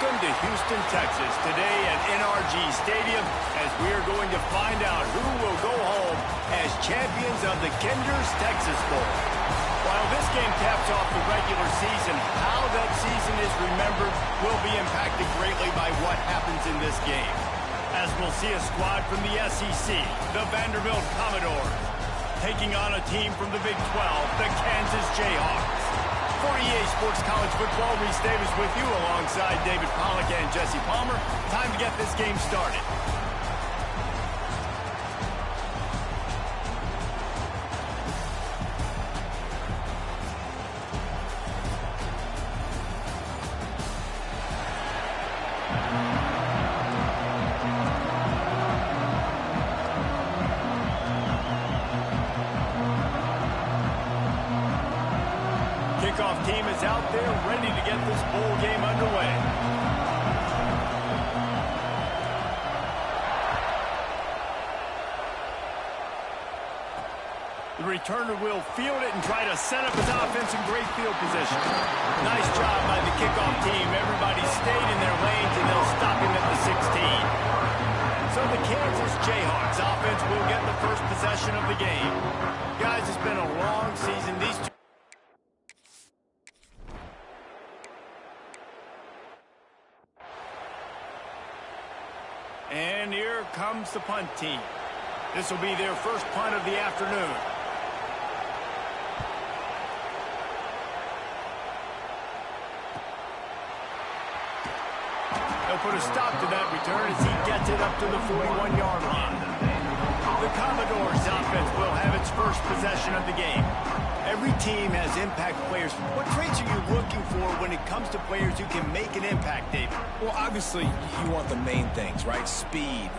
Welcome to Houston, Texas, today at NRG Stadium, as we are going to find out who will go home as champions of the Kinders Texas Bowl. While this game caps off the regular season, how that season is remembered will be impacted greatly by what happens in this game. As we'll see a squad from the SEC, the Vanderbilt Commodores, taking on a team from the Big 12, the Kansas Jayhawks. For EA Sports College Football, Reese Davis with you alongside David Pollack and Jesse Palmer. Time to get this game started. Kickoff team is out there ready to get this bowl game underway. The returner will field it and try to set up his offense in great field position. Nice job by the kickoff team. Everybody stayed in their lanes and they'll stop him at the 16. So the Kansas Jayhawks offense will get the first possession of the game. Guys, it's been a long season. These two And here comes the punt team. This will be their first punt of the afternoon. They'll put a stop to that return as he gets it up to the 41-yard line. The Commodores offense will have its first possession of the game. Every team has impact players. What traits are you looking for when it comes to players who can make an impact, David? Well, obviously, you want the main things, right? Speed,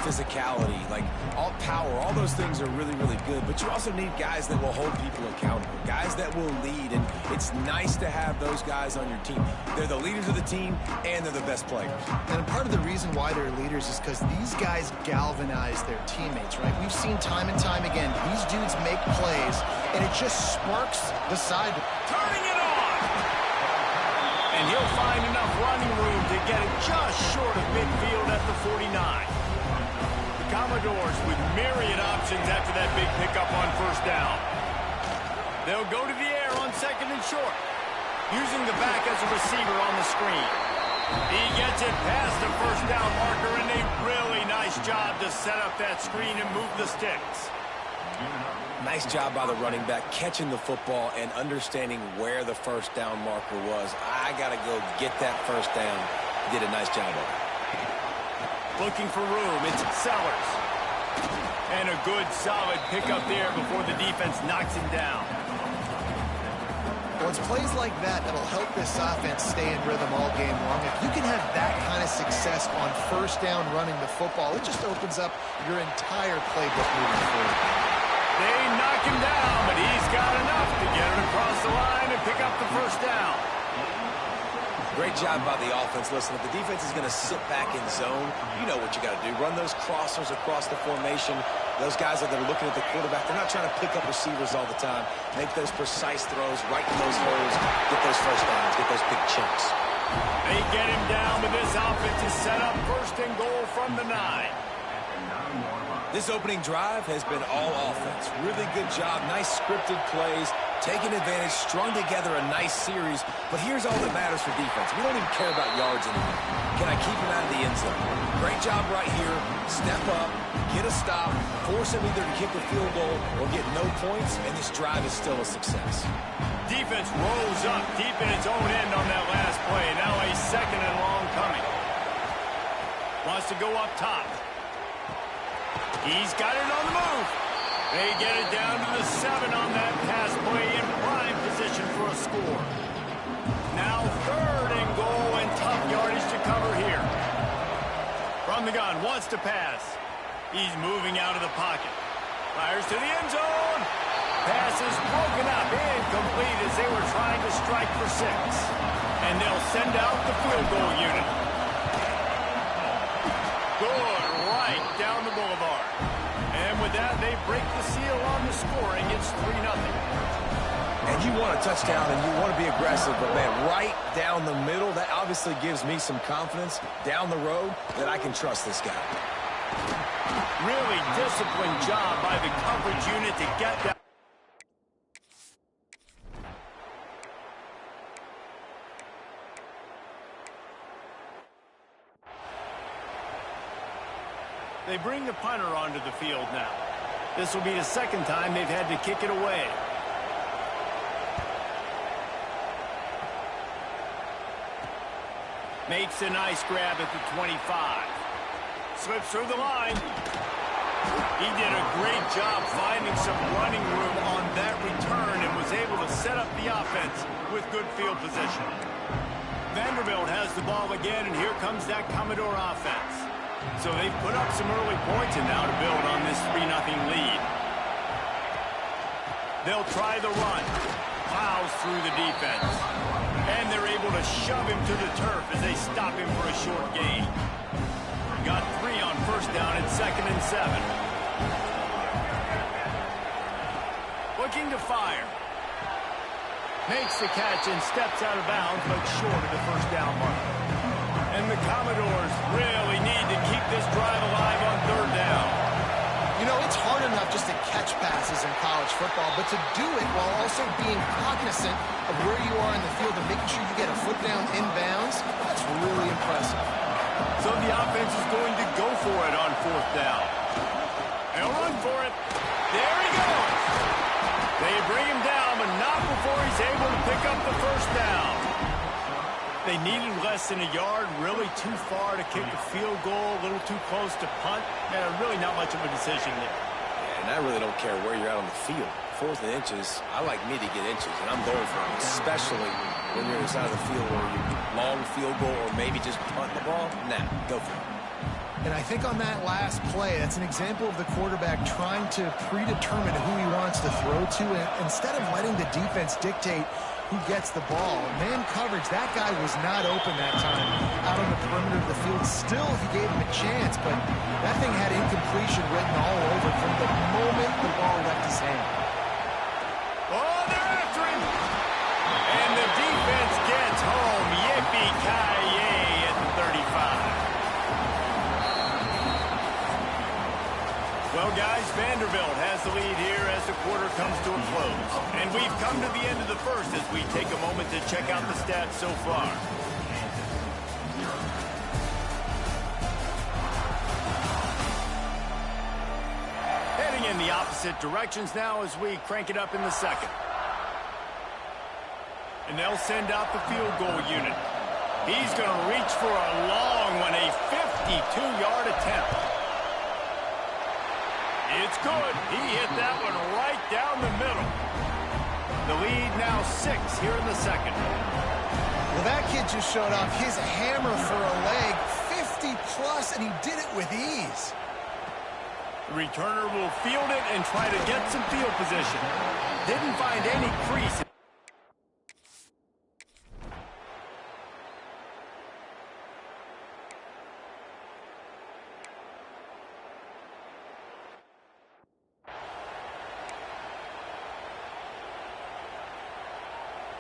physicality, like all power, all those things are really, really good. But you also need guys that will hold people accountable, guys that will lead. And it's nice to have those guys on your team. They're the leaders of the team, and they're the best players. And part of the reason why they're leaders is because these guys galvanize their teammates, right? We've seen time and time again, these dudes make plays, and it just sparks the side. Turning it on! And he'll find enough running room to get it just short of midfield at the 49. The Commodores with myriad options after that big pickup on first down. They'll go to the air on second and short, using the back as a receiver on the screen. He gets it past the first down marker, and a really nice job to set up that screen and move the sticks. Nice job by the running back, catching the football and understanding where the first down marker was. I got to go get that first down. Did a nice job of it. Looking for room, it's Sellers. And a good, solid pickup there before the defense knocks him down. Well, it's plays like that that'll help this offense stay in rhythm all game long. If you can have that kind of success on first down running the football, it just opens up your entire playbook moving forward. They knock him down, but he's got enough to get it across the line and pick up the first down. Great job by the offense. Listen, if the defense is going to sit back in zone, you know what you got to do. Run those crossers across the formation. Those guys that are looking at the quarterback, they're not trying to pick up receivers all the time. Make those precise throws right in those holes. Get those first downs. Get those big chunks. They get him down, but this offense is set up first and goal from the 9. This opening drive has been all offense. Really good job. Nice scripted plays. Taking advantage. Strung together a nice series. But here's all that matters for defense. We don't even care about yards anymore. Can I keep him out of the end zone? Great job right here. Step up. Get a stop. Force him either to kick a field goal or get no points. And this drive is still a success. Defense rolls up deep in its own end on that last play. Now a second and long coming. Wants to go up top. He's got it on the move. They get it down to the 7 on that pass play in prime position for a score. Now third and goal and tough yardage to cover here. From the gun, wants to pass. He's moving out of the pocket. Fires to the end zone. Pass is broken up, incomplete as they were trying to strike for 6. And they'll send out the field goal unit. Good, right down the boulevard. And with that, they break the seal on the scoring. It's 3-0. And you want a touchdown and you want to be aggressive, but, man, right down the middle, that obviously gives me some confidence down the road that I can trust this guy. Really disciplined job by the coverage unit to get that. They bring the punter onto the field now. This will be the second time they've had to kick it away. Makes a nice grab at the 25. Slips through the line. He did a great job finding some running room on that return and was able to set up the offense with good field position. Vanderbilt has the ball again, and here comes that Commodore offense. So they've put up some early points and now to build on this 3-0 lead. They'll try the run. Plows through the defense. And they're able to shove him to the turf as they stop him for a short gain. Got 3 on first down and 2nd and 7. Looking to fire. Makes the catch and steps out of bounds, but short of the first down mark. And the Commodores really need to keep this drive alive on 3rd down. You know, it's hard enough just to catch passes in college football, but to do it while also being cognizant of where you are in the field and making sure you get a foot down inbounds, that's really impressive. So the offense is going to go for it on 4th down. They'll run for it. There he goes. They bring him down, but not before he's able to pick up the first down. They needed less than a yard, really too far to kick a field goal, a little too close to punt. Really not much of a decision there. Yeah, and I really don't care where you're at on the field. 4th and inches, I like me to get inches, and I'm going for them, especially when you're inside of the field where you long field goal or maybe just punt the ball. Nah, go for it. And I think on that last play, that's an example of the quarterback trying to predetermine who he wants to throw to, and instead of letting the defense dictate who gets the ball. Man coverage, that guy was not open that time out on the perimeter of the field. Still, he gave him a chance, but that thing had incompletion written all over from the moment the ball left his hand. Oh, they're after him! And the defense gets home. Yippee-ki-yay at the 35. Well, guys, Vanderbilt has the lead here as the quarter comes to a close. And we've come to the end of the first as we take a moment to check out the stats so far. Heading in the opposite directions now as we crank it up in the second. And they'll send out the field goal unit. He's going to reach for a long one, a 52-yard attempt. It's good. He hit that one right down the middle. The lead now 6 here in the second. Well, that kid just showed off his hammer for a leg, 50-plus, and he did it with ease. The returner will field it and try to get some field position. Didn't find any crease.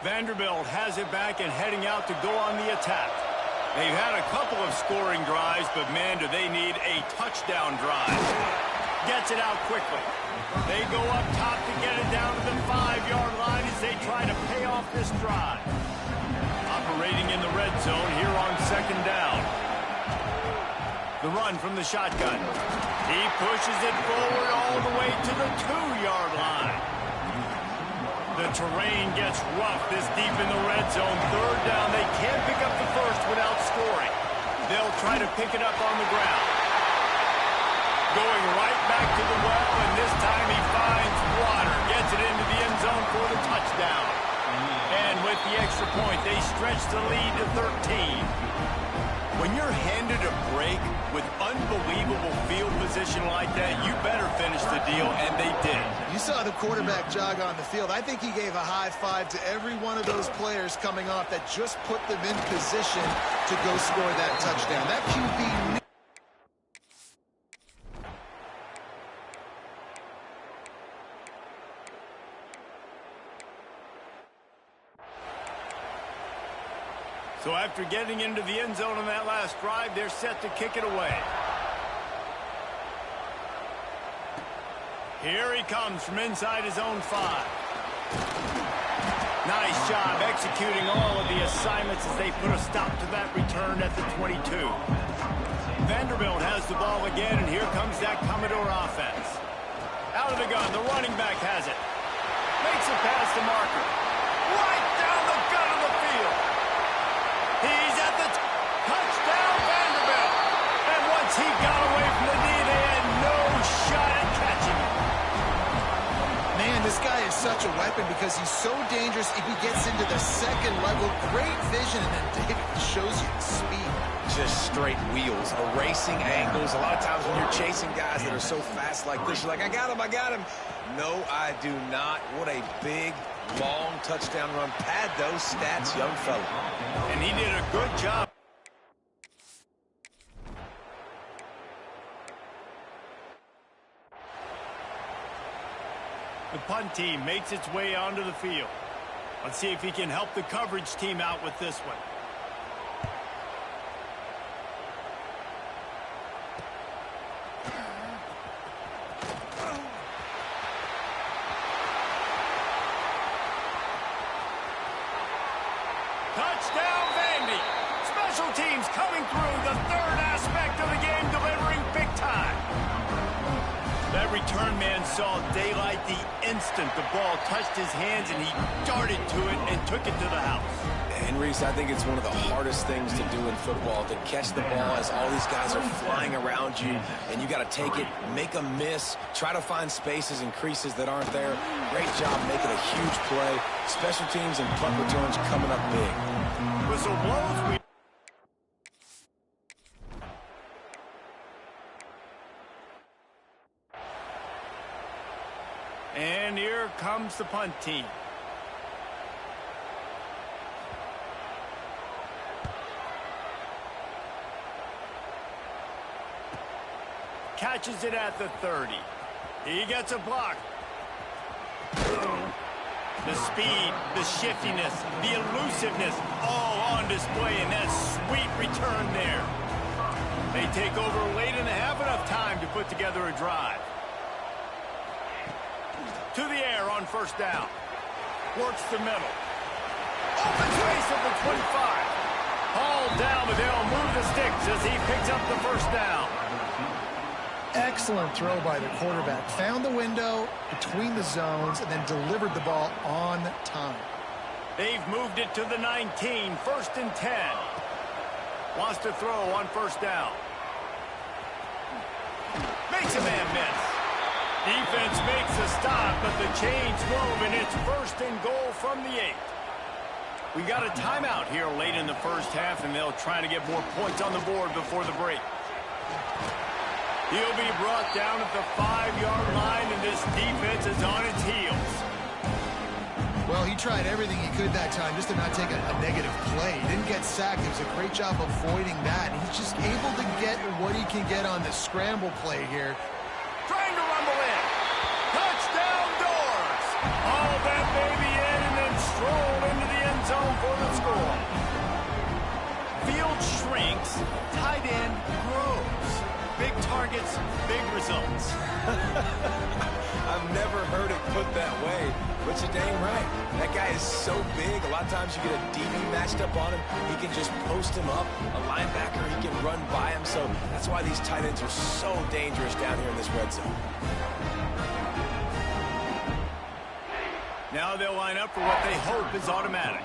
Vanderbilt has it back and heading out to go on the attack. They've had a couple of scoring drives, but man, do they need a touchdown drive. Gets it out quickly. They go up top to get it down to the 5-yard line as they try to pay off this drive. Operating in the red zone here on 2nd down. The run from the shotgun. He pushes it forward all the way to the 2-yard line. The terrain gets rough this deep in the red zone. 3rd down. They can't pick up the first without scoring. They'll try to pick it up on the ground. Going right back to the well, and this time he finds water. Gets it into the end zone for the touchdown. And with the extra point, they stretch the lead to 13. When you're handed a break with unbelievable field position like that, you better finish the deal, and they did. You saw the quarterback jog on the field. I think he gave a high five to every one of those players coming off that just put them in position to go score that touchdown. That QB knew. So after getting into the end zone on that last drive, they're set to kick it away. Here he comes from inside his own 5. Nice job executing all of the assignments as they put a stop to that return at the 22. Vanderbilt has the ball again, and here comes that Commodore offense. Out of the gun, the running back has it. Makes a pass to Marker. Right down the gut of the field. He's at the touchdown, Vanderbilt. And once he got away from the knee, they had no shot at catching him. Man, this guy is such a weapon because he's so dangerous if he gets into the second level. Great vision, and then David shows you the speed. Just straight wheels, erasing angles. A lot of times when you're chasing guys that are so fast like this, you're like, I got him, I got him. No, I do not. What a big, long touchdown run. Pad those stats, young fella. And he did a good job. The punt team makes its way onto the field. Let's see if he can help the coverage team out with this one. Touchdown, Vandy. Special teams coming through, the third aspect of the game, delivering big time. That return man saw daylight the instant the ball touched his hands, and he darted to it and took it to the house. And Reese, I think it's one of the hardest things to do in football, to catch the ball as all these guys are flying around you, and you got to take it, make a miss, try to find spaces and creases that aren't there. Great job making a huge play. Special teams and punt returns coming up big. Whistle blows. And here comes the punt team. Catches it at the 30. He gets a block. The speed, the shiftiness, the elusiveness, all on display in that sweet return there. They take over late and have enough time to put together a drive. To the air on first down. Works the middle. Open space at the 25. Hauled down, but they'll move the sticks as he picks up the first down. Excellent throw by the quarterback. Found the window between the zones and then delivered the ball on time. They've moved it to the 19, first and 10. Wants to throw on first down. Makes a man miss. Defense makes a stop, but the chains move, and it's first and goal from the 8. We got a timeout here late in the first half, and they'll try to get more points on the board before the break. He'll be brought down at the 5-yard line, and this defense is on its heels. Well, he tried everything he could that time just to not take a negative play. He didn't get sacked. It was a great job avoiding that. He's just able to get what he can get on the scramble play here. Trying to rumble in. Touchdown Doors. Haul that baby in and then stroll into the end zone for the score. Field shrinks. Tight end grows. Big targets, big results. I've never heard it put that way, but you're dang right. That guy is so big. A lot of times you get a DB matched up on him. He can just post him up. A linebacker, he can run by him. So that's why these tight ends are so dangerous down here in this red zone. Now they'll line up for what they hope is automatic.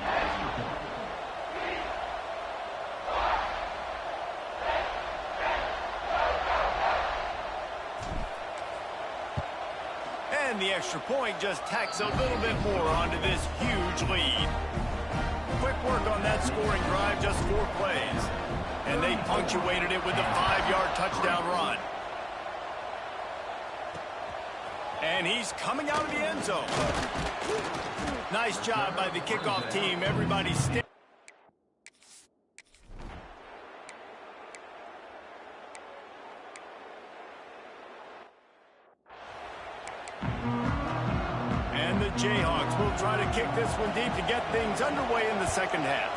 And the extra point just tacks a little bit more onto this huge lead. Quick work on that scoring drive, just 4 plays. And they punctuated it with a 5-yard touchdown run. And he's coming out of the end zone. Nice job by the kickoff team. Everybody stay. And the Jayhawks will try to kick this one deep to get things underway in the second half.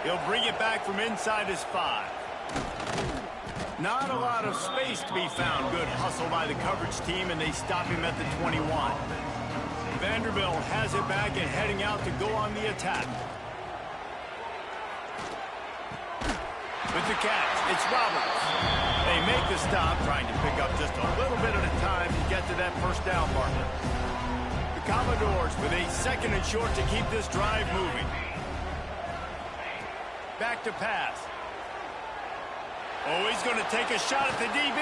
He'll bring it back from inside his 5. Not a lot of space to be found. Good hustle by the coverage team, and they stop him at the 21. Vanderbilt has it back and heading out to go on the attack. With the catch, it's Roberts. They make the stop, trying to pick up just a little bit at a time to get to that first down marker. The Commodores with a 2nd and short to keep this drive moving. Back to pass. Oh, he's going to take a shot at the DB.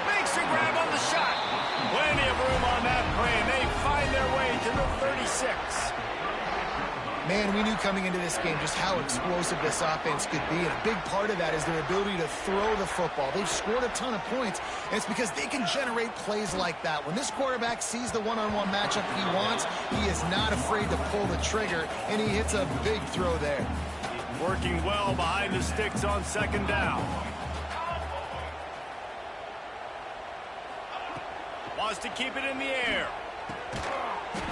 Makes a grab on the shot. Plenty of room on that play, and they find their way to the 36. Man, we knew coming into this game just how explosive this offense could be, and a big part of that is their ability to throw the football. They've scored a ton of points, and it's because they can generate plays like that. When this quarterback sees the one-on-one matchup he wants, he is not afraid to pull the trigger, and he hits a big throw there. Working well behind the sticks on 2nd down. Wants to keep it in the air.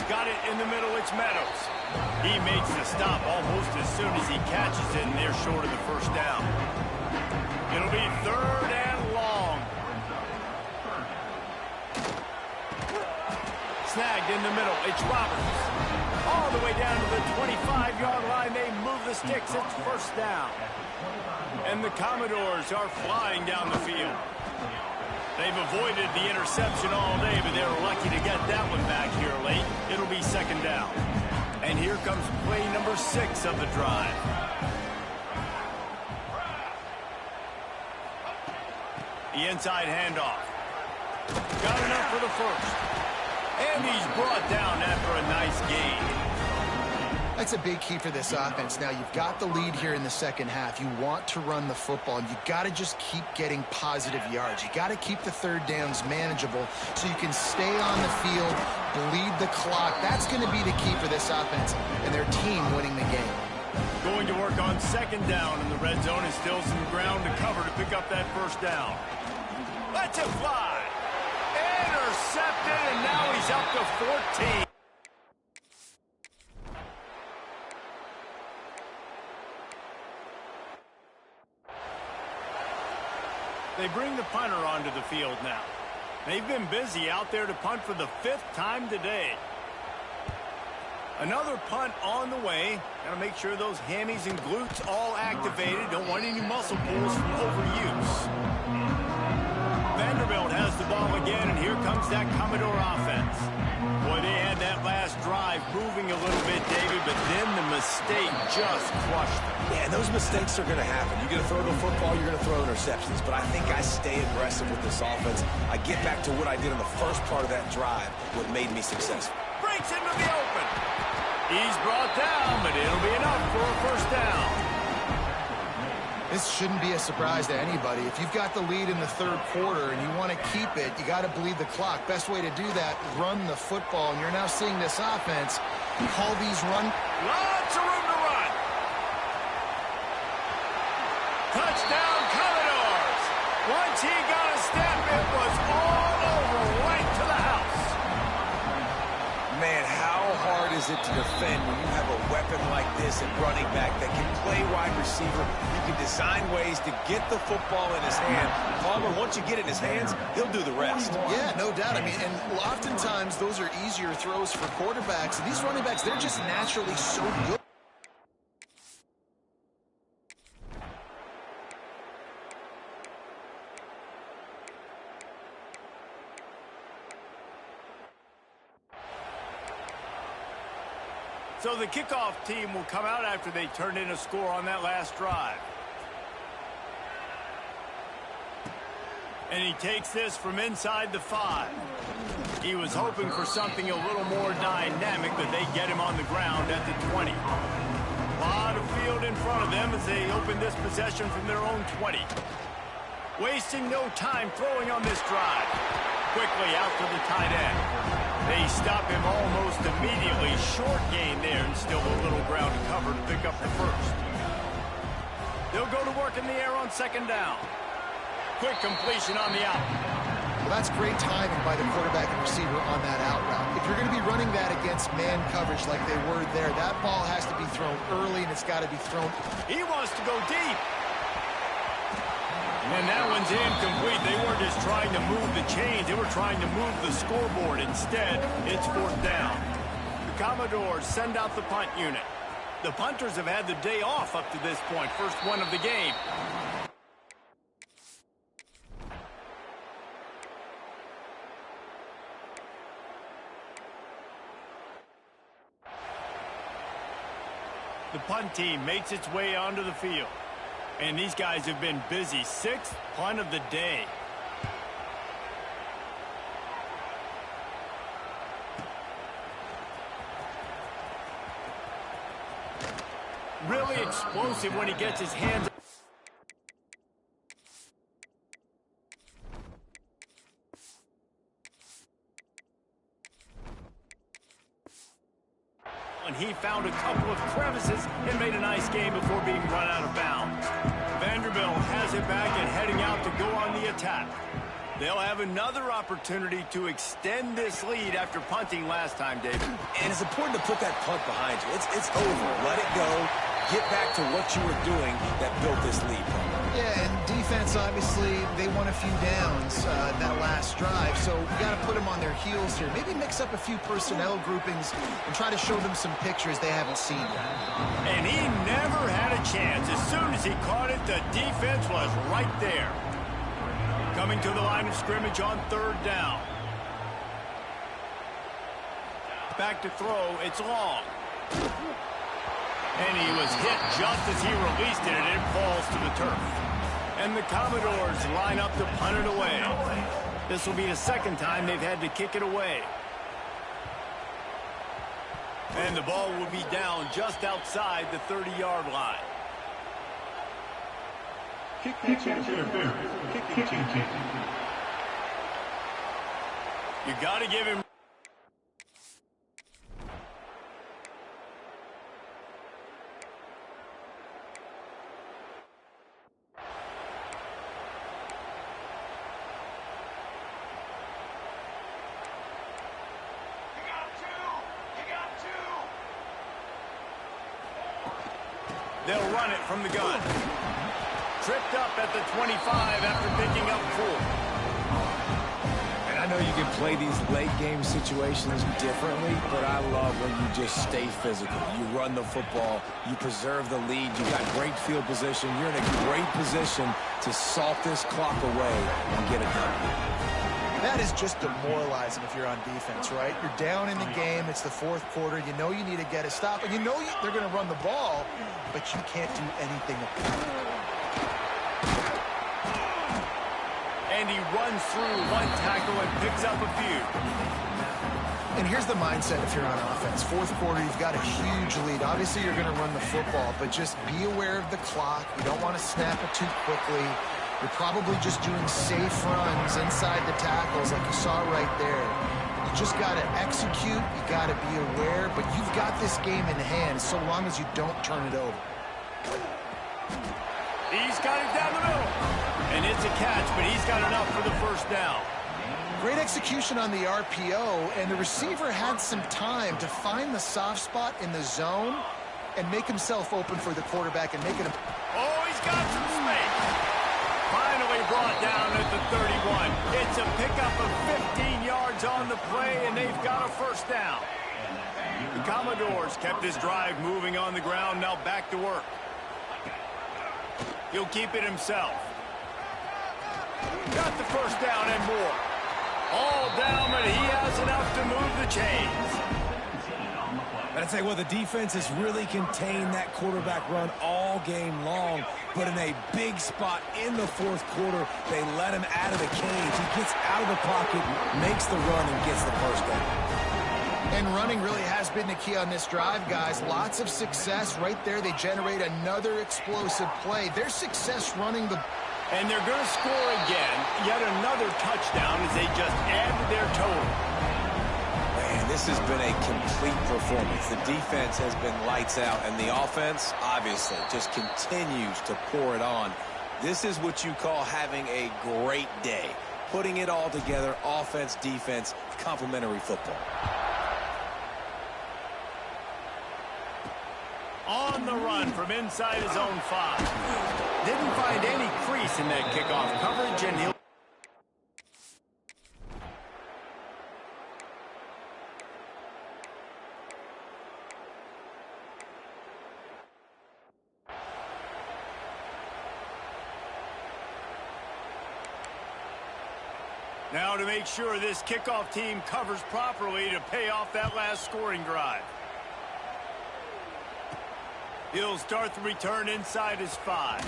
Got it in the middle, it's Meadows. He makes the stop almost as soon as he catches it, and they're short of the first down. It'll be 3rd and long. Snagged in the middle, it's Roberts. All the way down to the 25-yard line, they move the sticks, it's 1st down. And the Commodores are flying down the field. They've avoided the interception all day, but they're lucky to get that one back here late. It'll be 2nd down. And here comes play number 6 of the drive. The inside handoff. Got enough for the 1st. And he's brought down after a nice gain. That's a big key for this offense. Now, you've got the lead here in the 2nd half. You want to run the football, and you got to just keep getting positive yards. You got to keep the 3rd downs manageable so you can stay on the field, bleed the clock. That's going to be the key for this offense and their team winning the game. Going to work on 2nd down in the red zone, and still some ground to cover to pick up that 1st down. Let's it fly. Intercepted, and now he's up to 14. They bring the punter onto the field now. They've been busy out there to punt for the 5th time today. Another punt on the way. Got to make sure those hammies and glutes all activated. Don't want any muscle pulls from overuse. Vanderbilt has the ball again, and here comes that Commodore offense. Boy, they had that last drive moving a little bit, David, but then the mistake just crushed them. Yeah, and those mistakes are going to happen. You're going to throw the football, you're going to throw interceptions. But I think I stay aggressive with this offense. I get back to what I did in the first part of that drive, what made me successful. Breaks into the open. He's brought down, but it'll be enough for a 1st down. This shouldn't be a surprise to anybody. If you've got the lead in the 3rd quarter and you want to keep it, you got to bleed the clock. Best way to do that, run the football. And you're now seeing this offense call these run. Lots of room to run. Touchdown, Commodores. Once he got a step, it was all over, right to the house. Man, how hard is it to defend when you have a weapon like this at running back that can play wide receiver? You can design ways to get the football in his hand. Palmer, once you get it in his hands, he'll do the rest. Yeah, no doubt. I mean, and oftentimes those are easier throws for quarterbacks. And these running backs, they're just naturally so good. So the kickoff team will come out after they turned in a score on that last drive. And he takes this from inside the 5. He was hoping for something a little more dynamic, but they get him on the ground at the 20. A lot of field in front of them as they open this possession from their own 20. Wasting no time throwing on this drive. Quickly out to the tight end. They stop him almost immediately. Short gain there, and still a little ground to cover to pick up the 1st. They'll go to work in the air on 2nd down. Quick completion on the out. Well, that's great timing by the quarterback and receiver on that out route. If you're going to be running that against man coverage like they were there, that ball has to be thrown early, and it's got to be thrown. He wants to go deep. And that one's incomplete. They weren't just trying to move the chains. They were trying to move the scoreboard. Instead, it's 4th down. The Commodores send out the punt unit. The punters have had the day off up to this point. First one of the game. The punt team makes its way onto the field. And these guys have been busy. 6th punt of the day. Really explosive when he gets his hands. And he found a couple of crevices and made a nice game before being run out of bounds. Vanderbilt has it back and heading out to go on the attack. They'll have another opportunity to extend this lead after punting last time, David. And it's important to put that punt behind you. It's over. Let it go. Get back to what you were doing that built this lead. Yeah, and defense, obviously, they won a few downs that last drive, so you got to put them on their heels here. Maybe mix up a few personnel groupings and try to show them some pictures they haven't seen yet. And he never had a chance. As soon as he caught it, the defense was right there. Coming to the line of scrimmage on 3rd down. Back to throw. It's long. And he was hit just as he released it, and it falls to the turf. And the Commodores line up to punt it away. This will be the 2nd time they've had to kick it away. And the ball will be down just outside the 30-yard line. You got to give him. They'll run it from the gun. Tripped up at the 25 after picking up 4. And I know you can play these late game situations differently, but I love when you just stay physical. You run the football, you preserve the lead, you got great field position, you're in a great position to salt this clock away and get it done. That is just demoralizing if you're on defense, right? You're down in the game. It's the 4th quarter. You know you need to get a stop, and you know they're going to run the ball, but you can't do anything about it. And he runs through one tackle and picks up a few. And here's the mindset if you're on offense. 4th quarter, you've got a huge lead. Obviously, you're going to run the football, but just be aware of the clock. You don't want to snap it too quickly. You're probably just doing safe runs inside the tackles like you saw right there. You just got to execute. You got to be aware, but you've got this game in hand so long as you don't turn it over. He's got it down the middle. And it's a catch, but he's got enough for the 1st down. Great execution on the RPO, and the receiver had some time to find the soft spot in the zone and make himself open for the quarterback and make it a... Oh, he's got some space. Finally brought down at the 31. It's a pickup of 15 yards on the play, and they've got a 1st down. The Commodores kept this drive moving on the ground, now back to work. He'll keep it himself. Got the 1st down and more. All down, but he has enough to move the chains. But I'd say, well, the defense has really contained that quarterback run all game long. But in a big spot in the 4th quarter, they let him out of the cage. He gets out of the pocket, makes the run, and gets the 1st down. And running really has been the key on this drive, guys. Lots of success right there. They generate another explosive play. Their success running the... And they're going to score again. Yet another touchdown as they just add to their total. Man, this has been a complete performance. The defense has been lights out, and the offense, obviously, just continues to pour it on. This is what you call having a great day. Putting it all together, offense, defense, complementary football. on the run from inside his own 5. Didn't find any crease in that kickoff coverage, and he'll... Now to make sure this kickoff team covers properly to pay off that last scoring drive. He'll start the return inside his 5.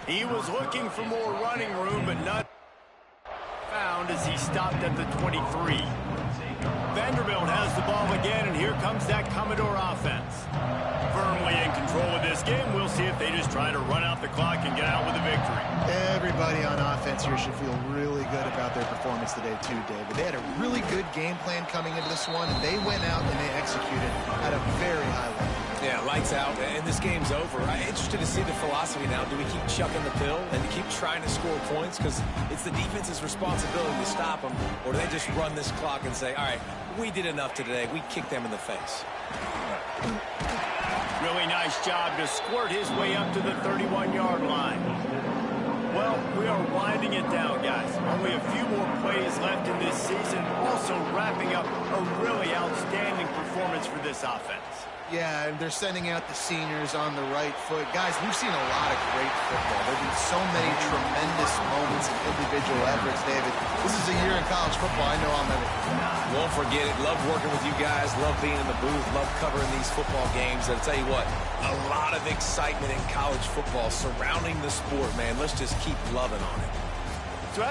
He was looking for more running room, but not found as he stopped at the 23. Vanderbilt has the ball again, and here comes that Commodore offense. Firmly in control of this game. We'll see if they just try to run out the clock and get out with a victory. Everybody on offense here should feel really good about their performance today too, David. They had a really good game plan coming into this one, and they went out and they executed at a very high level. Yeah, lights out, and this game's over. I'm interested to see the philosophy now. Do we keep chucking the pill and keep trying to score points because it's the defense's responsibility to stop them, or do they just run this clock and say, all right, we did enough today. We kicked them in the face. Really nice job to squirt his way up to the 31-yard line. Well, we are winding it down, guys. Only a few more plays left in this season. Also wrapping up a really outstanding performance for this offense. Yeah, and they're sending out the seniors on the right foot. Guys, we've seen a lot of great football. There have been so many tremendous moments and individual efforts, David. This is a year in college football I know I'll never forget. Won't forget it. Love working with you guys. Love being in the booth. Love covering these football games. And I'll tell you what, a lot of excitement in college football surrounding the sport, man. Let's just keep loving on it. So